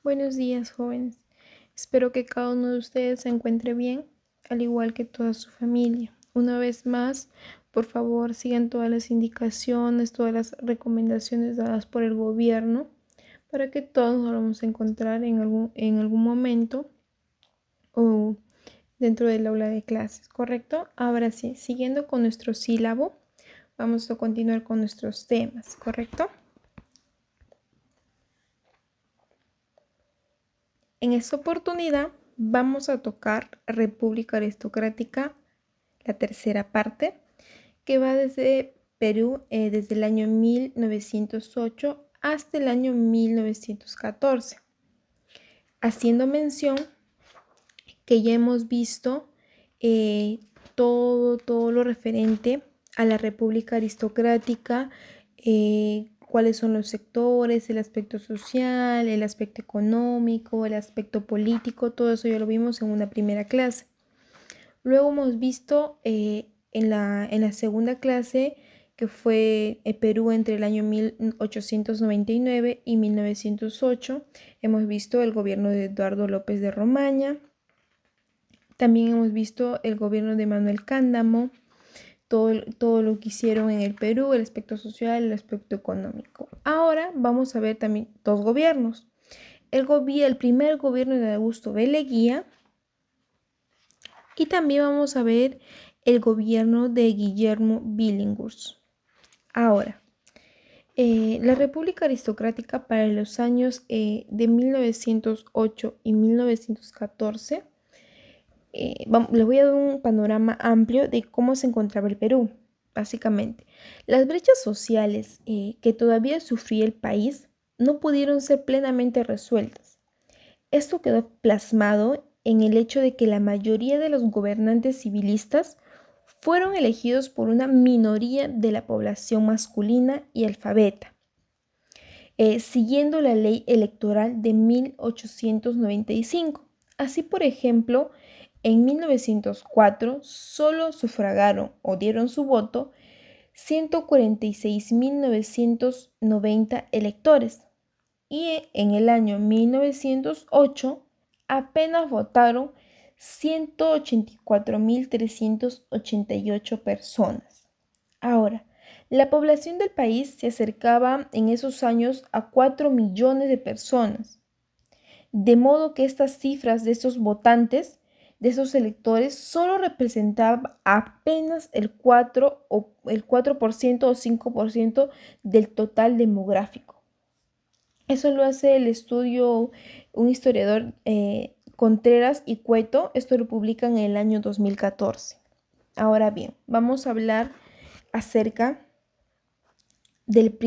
Buenos días, jóvenes. Espero que cada uno de ustedes se encuentre bien, al igual que toda su familia. Una vez más, por favor, sigan todas las indicaciones, todas las recomendaciones dadas por el gobierno para que todos nos vamos a encontrar en algún momento o dentro del aula de clases, ¿correcto? Ahora sí, siguiendo con nuestro sílabo, vamos a continuar con nuestros temas, ¿correcto? En esta oportunidad vamos a tocar República Aristocrática, la tercera parte, que va desde Perú, desde el año 1908 hasta el año 1914, haciendo mención que ya hemos visto todo lo referente a la República Aristocrática, cuáles son los sectores, el aspecto social, el aspecto económico, el aspecto político, todo eso ya lo vimos en una primera clase. Luego hemos visto en la segunda clase, que fue Perú entre el año 1899 y 1908, hemos visto el gobierno de Eduardo López de Romaña. También hemos visto el gobierno de Manuel Cándamo, todo lo que hicieron en el Perú, el aspecto social, el aspecto económico. Ahora vamos a ver también dos gobiernos. El primer gobierno de Augusto B. Leguía, y también vamos a ver el gobierno de Guillermo Billinghurst. Ahora, la República Aristocrática para los años de 1908 y 1914, les voy a dar un panorama amplio de cómo se encontraba el Perú. Básicamente, las brechas sociales que todavía sufría el país no pudieron ser plenamente resueltas. Esto quedó plasmado en el hecho de que la mayoría de los gobernantes civilistas fueron elegidos por una minoría de la población masculina y alfabeta, siguiendo la ley electoral de 1895. Así, por ejemplo, en 1904 solo sufragaron o dieron su voto 146.990 electores, y en el año 1908 apenas votaron 184.388 personas. Ahora, la población del país se acercaba en esos años a 4 millones de personas, de modo que estas cifras de estos votantes, de esos electores, solo representaban apenas el 4% o 5% del total demográfico. Eso lo hace el estudio, un historiador, Contreras y Cueto. Esto lo publican en el año 2014. Ahora bien, vamos a hablar acerca del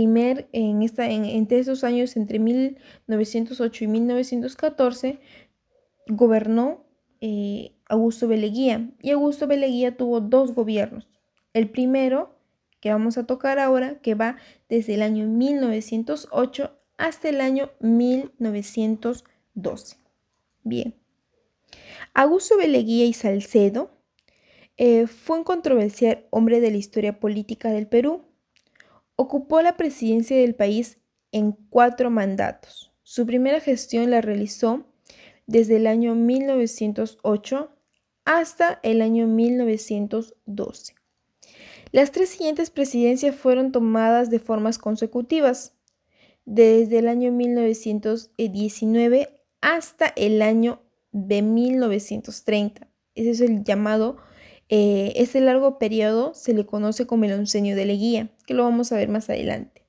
entre esos años, entre 1908 y 1914, gobernó Augusto B. Leguía. Y Augusto B. Leguía tuvo dos gobiernos. El primero, que vamos a tocar ahora, que va desde el año 1908 hasta el año 1912. Bien. Augusto B. Leguía y Salcedo fue un controversial hombre de la historia política del Perú. Ocupó la presidencia del país en 4 mandatos. Su primera gestión la realizó desde el año 1908 hasta el año 1912. Las 3 siguientes presidencias fueron tomadas de formas consecutivas, desde el año 1919 hasta el año de 1930. Ese es el llamado, ese largo periodo se le conoce como el oncenio de Leguía, que lo vamos a ver más adelante.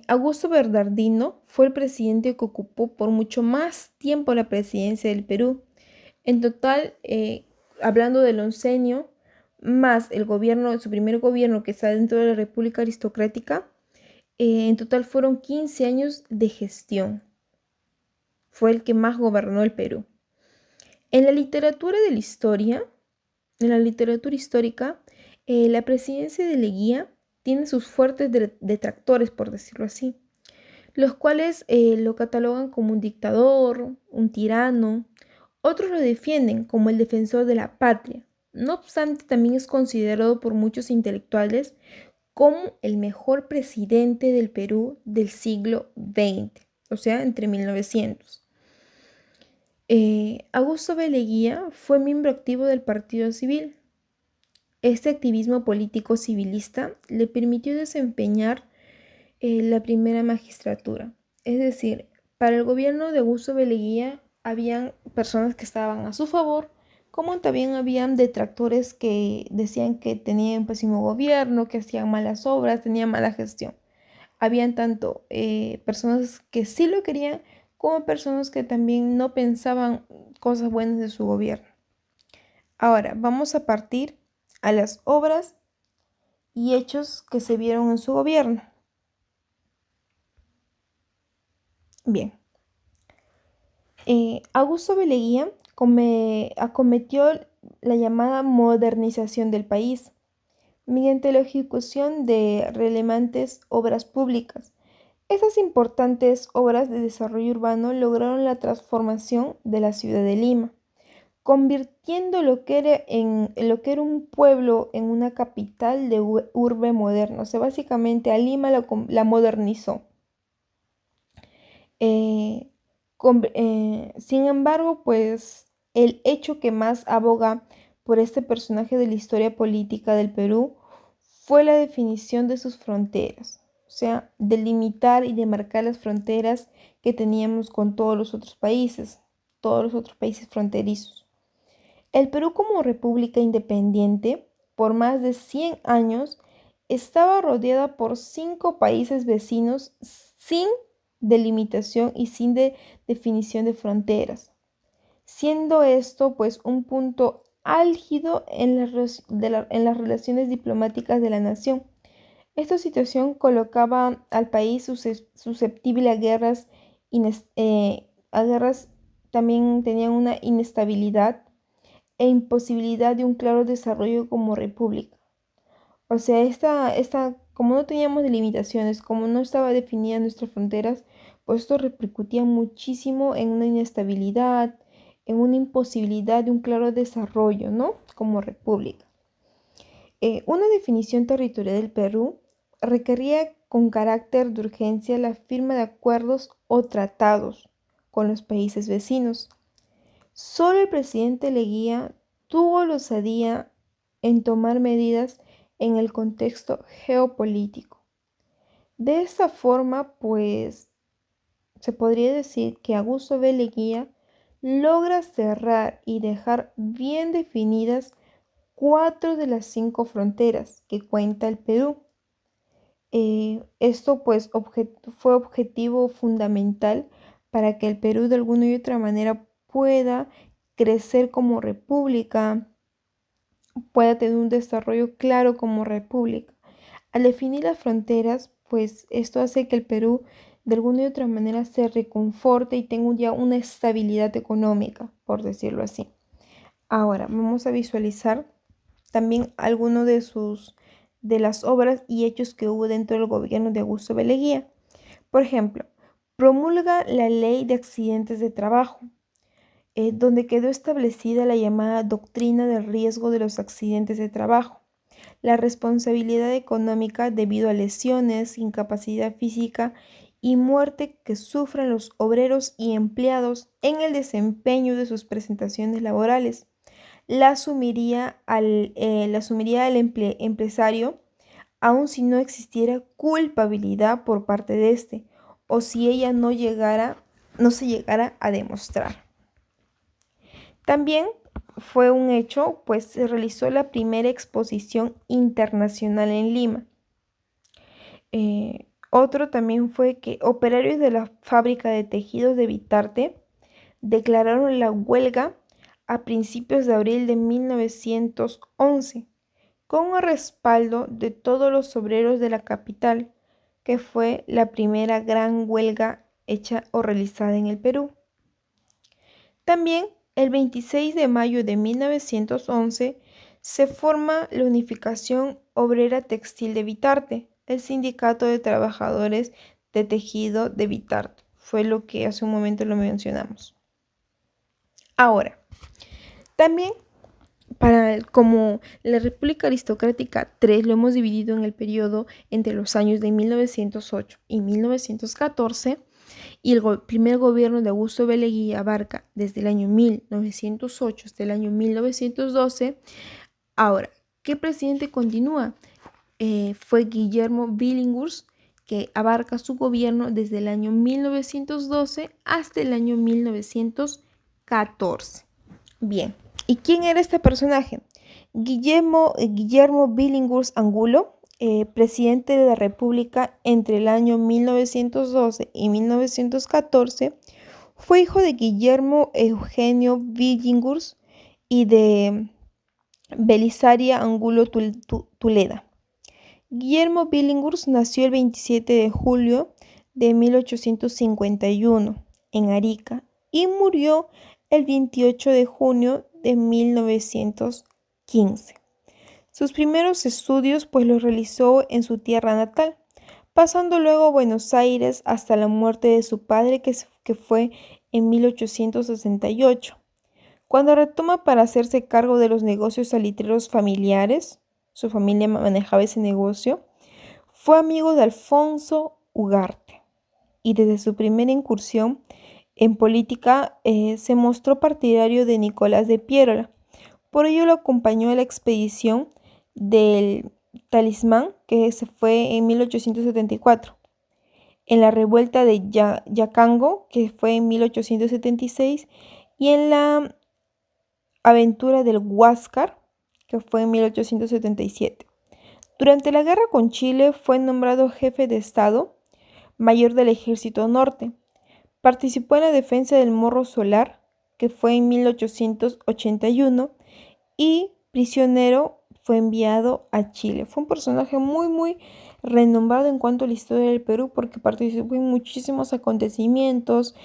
Augusto Bernardino fue el presidente que ocupó por mucho más tiempo la presidencia del Perú. En total, hablando del oncenio, más el gobierno, su primer gobierno que está dentro de la República Aristocrática, en total fueron 15 años de gestión. Fue el que más gobernó el Perú. En la literatura de la historia, en la literatura histórica, la presidencia de Leguía tiene sus fuertes detractores, por decirlo así, los cuales lo catalogan como un dictador, un tirano. Otros lo defienden como el defensor de la patria. No obstante, también es considerado por muchos intelectuales como el mejor presidente del Perú del siglo XX. o sea, entre 1900. Augusto B. Leguía fue miembro activo del Partido Civil. Este activismo político civilista le permitió desempeñar la primera magistratura. Es decir, para el gobierno de Augusto B. Leguía habían personas que estaban a su favor, como también habían detractores que decían que tenían un pésimo gobierno, que hacían malas obras, tenían mala gestión. Habían tanto personas que sí lo querían, como personas que también no pensaban cosas buenas de su gobierno. Ahora, vamos a partir a las obras y hechos que se vieron en su gobierno. Bien, Augusto B. Leguía acometió la llamada modernización del país mediante la ejecución de relevantes obras públicas. Estas importantes obras de desarrollo urbano lograron la transformación de la ciudad de Lima, convirtiendo lo que era un pueblo en una capital de urbe moderna. O sea, básicamente a Lima la modernizó. Sin embargo, pues el hecho que más aboga por este personaje de la historia política del Perú fue la definición de sus fronteras, o sea, delimitar y demarcar las fronteras que teníamos con todos los otros países fronterizos. El Perú como república independiente, por más de 100 años, estaba rodeada por 5 países vecinos sin delimitación y sin definición de fronteras, siendo esto pues un punto álgido en las relaciones diplomáticas de la nación. Esta situación colocaba al país susceptible a guerras, también tenían una inestabilidad e imposibilidad de un claro desarrollo como república. O sea, como no teníamos delimitaciones, como no estaba definida nuestras fronteras, pues esto repercutía muchísimo en una inestabilidad, en una imposibilidad de un claro desarrollo, ¿no? Como república. Una definición territorial del Perú requería con carácter de urgencia la firma de acuerdos o tratados con los países vecinos. Solo el presidente Leguía tuvo la osadía en tomar medidas en el contexto geopolítico. De esta forma, pues, se podría decir que Augusto B. Leguía logra cerrar y dejar bien definidas 4 de las 5 fronteras que cuenta el Perú. Esto pues fue objetivo fundamental para que el Perú de alguna y otra manera pueda crecer como república, pueda tener un desarrollo claro como república. Al definir las fronteras, pues esto hace que el Perú de alguna y otra manera se reconforte y tenga ya una estabilidad económica, por decirlo así. Ahora vamos a visualizar también algunos de las obras y hechos que hubo dentro del gobierno de Augusto B. Leguía. Por ejemplo, promulga la Ley de Accidentes de Trabajo, donde quedó establecida la llamada doctrina del riesgo de los accidentes de trabajo, la responsabilidad económica debido a lesiones, incapacidad física y muerte que sufren los obreros y empleados en el desempeño de sus presentaciones laborales. La asumiría el empresario, aun si no existiera culpabilidad por parte de este, o si ella no se llegara a demostrar. También fue un hecho, pues se realizó la primera exposición internacional en Lima. Otro también fue que operarios de la fábrica de tejidos de Vitarte declararon la huelga a principios de abril de 1911, con el respaldo de todos los obreros de la capital, que fue la primera gran huelga hecha o realizada en el Perú. También el 26 de mayo de 1911 se forma la Unificación Obrera Textil de Vitarte, el Sindicato de Trabajadores de Tejido de Vitarte. Fue lo que hace un momento lo mencionamos. Ahora, también como la República Aristocrática 3 lo hemos dividido en el periodo entre los años de 1908 y 1914, y el primer gobierno de Augusto B. Leguía abarca desde el año 1908 hasta el año 1912. Ahora, ¿qué presidente continúa? Fue Guillermo Billinghurst, que abarca su gobierno desde el año 1912 hasta el año 1914. Bien, ¿y quién era este personaje? Guillermo Billinghurst Angulo, presidente de la República entre el año 1912 y 1914, fue hijo de Guillermo Eugenio Billinghurst y de Belisaria Angulo Tuleda. Guillermo Billinghurst nació el 27 de julio de 1851 en Arica y murió el 28 de junio de 1915. Sus primeros estudios pues los realizó en su tierra natal, pasando luego a Buenos Aires hasta la muerte de su padre que fue en 1868. Cuando retoma para hacerse cargo de los negocios salitreros familiares, su familia manejaba ese negocio, fue amigo de Alfonso Ugarte y desde su primera incursión en política se mostró partidario de Nicolás de Piérola. Por ello lo acompañó a la expedición del Talismán, que se fue en 1874, en la revuelta de Yacango, que fue en 1876, y en la aventura del Huáscar, que fue en 1877. Durante la guerra con Chile fue nombrado jefe de Estado Mayor del Ejército Norte. Participó en la defensa del Morro Solar, que fue en 1881, y prisionero fue enviado a Chile. Fue un personaje muy renombrado en cuanto a la historia del Perú porque participó en muchísimos acontecimientos,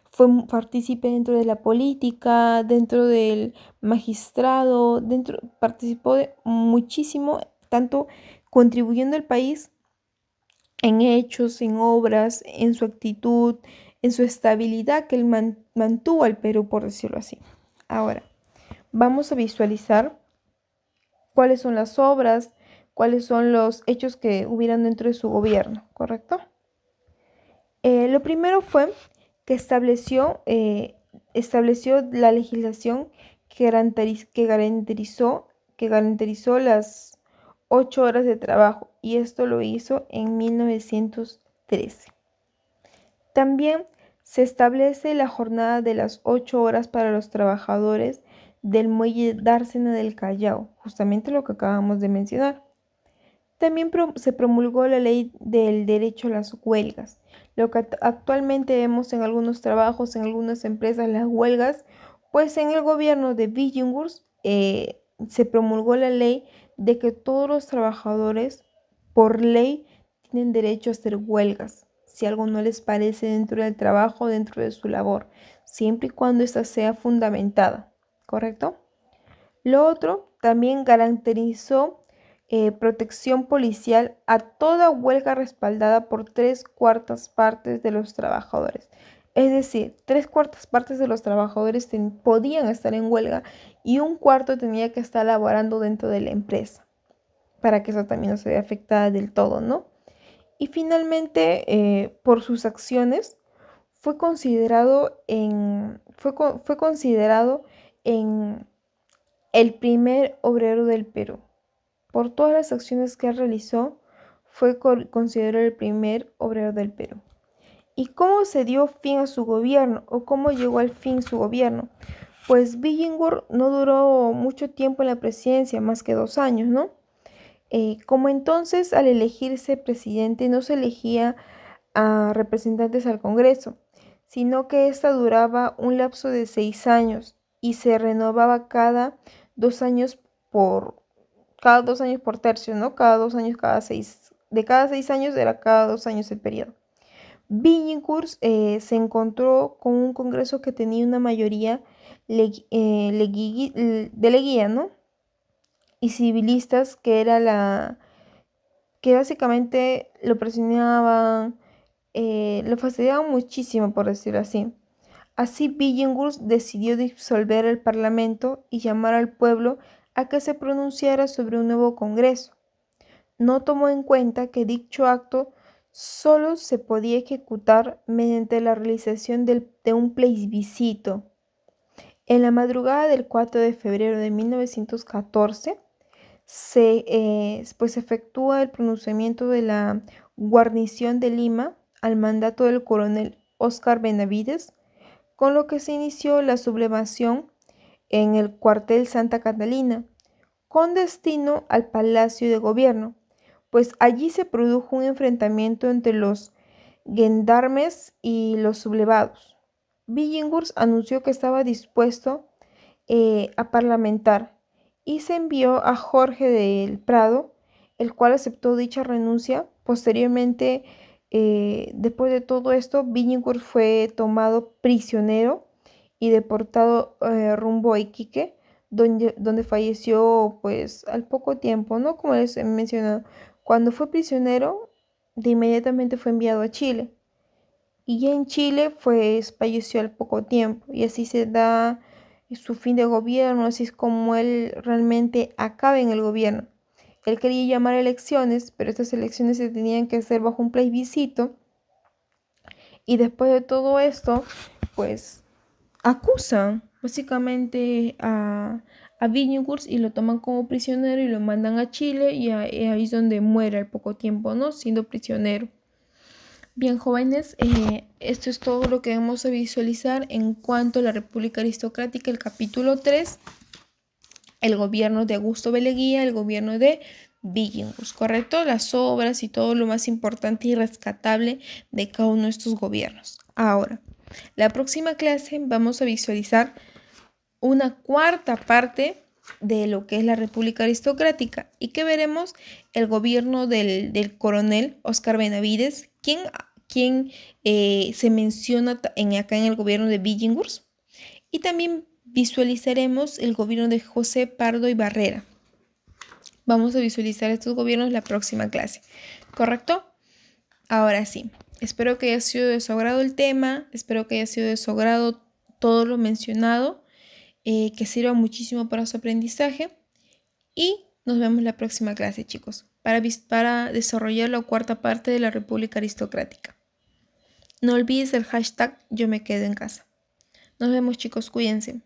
fue partícipe dentro de la política, dentro del magistrado, participó de muchísimo, tanto contribuyendo al país en hechos, en obras, en su actitud, en su estabilidad que él mantuvo al Perú, por decirlo así. Ahora, vamos a visualizar cuáles son las obras, cuáles son los hechos que hubieran dentro de su gobierno, ¿correcto? Lo primero fue que estableció la legislación que garantizó las 8 horas de trabajo, y esto lo hizo en 1913. También se establece la jornada de las 8 horas para los trabajadores del muelle Dársena del Callao, justamente lo que acabamos de mencionar. También se promulgó la ley del derecho a las huelgas. Lo que actualmente vemos en algunos trabajos, en algunas empresas, las huelgas, pues en el gobierno de Billinghurst se promulgó la ley de que todos los trabajadores, por ley, tienen derecho a hacer huelgas si algo no les parece dentro del trabajo, dentro de su labor, siempre y cuando ésta sea fundamentada, ¿correcto? Lo otro, también garantizó protección policial a toda huelga respaldada por 3/4 partes de los trabajadores. Es decir, 3/4 partes de los trabajadores podían estar en huelga y 1/4 tenía que estar laborando dentro de la empresa para que eso también no se vea afectada del todo, ¿no? Y finalmente, por sus acciones, fue considerado en el primer obrero del Perú. Por todas las acciones que realizó, fue considerado el primer obrero del Perú. ¿Y cómo se dio fin a su gobierno o cómo llegó al fin su gobierno? Pues Billinghurst no duró mucho tiempo en la presidencia, más que 2 años, ¿no? Como entonces al elegirse presidente no se elegía a representantes al Congreso, sino que esta duraba un lapso de 6 años y se renovaba cada 2 años por tercio, ¿no? Cada 2 años, de cada 6 años era cada 2 años el periodo. Billinghurst se encontró con un Congreso que tenía una mayoría de Leguía, ¿no? Y civilistas que básicamente lo presionaban, lo fastidiaban muchísimo, por decirlo así. Así Billinghurst decidió disolver el Parlamento y llamar al pueblo a que se pronunciara sobre un nuevo Congreso. No tomó en cuenta que dicho acto solo se podía ejecutar mediante la realización de un plebiscito. En la madrugada del 4 de febrero de 1914 pues efectúa el pronunciamiento de la guarnición de Lima al mandato del coronel Óscar Benavides, con lo que se inició la sublevación en el cuartel Santa Catalina, con destino al Palacio de Gobierno, pues allí se produjo un enfrentamiento entre los gendarmes y los sublevados. Billinghurst anunció que estaba dispuesto a parlamentar y se envió a Jorge del Prado, el cual aceptó dicha renuncia. Posteriormente, después de todo esto, Billinghurst fue tomado prisionero y deportado rumbo a Iquique, donde falleció pues al poco tiempo, ¿no? Como les he mencionado, cuando fue prisionero, de inmediatamente fue enviado a Chile. Y ya en Chile pues falleció al poco tiempo y así se da su fin de gobierno, así es como él realmente acaba en el gobierno. Él quería llamar a elecciones, pero estas elecciones se tenían que hacer bajo un plebiscito y después de todo esto pues acusan básicamente a Billinghurst y lo toman como prisionero y lo mandan a Chile y ahí es donde muere al poco tiempo, ¿no? Siendo prisionero. Bien, jóvenes, esto es todo lo que vamos a visualizar en cuanto a la República Aristocrática, el capítulo 3, el gobierno de Augusto Beleguía, el gobierno de Billinghurst, ¿correcto? Las obras y todo lo más importante y rescatable de cada uno de estos gobiernos. Ahora, la próxima clase vamos a visualizar una cuarta parte de lo que es la República Aristocrática y que veremos el gobierno del coronel Óscar Benavides, quien se menciona acá en el gobierno de Billinghurst, y también visualizaremos el gobierno de José Pardo y Barrera. Vamos a visualizar estos gobiernos la próxima clase, ¿correcto? Ahora sí, espero que haya sido de su agrado el tema, espero que haya sido de su agrado todo lo mencionado, que sirva muchísimo para su aprendizaje y nos vemos la próxima clase, chicos, para desarrollar la cuarta parte de la República Aristocrática. No olvides el hashtag yo me quedo en casa. Nos vemos, chicos, cuídense.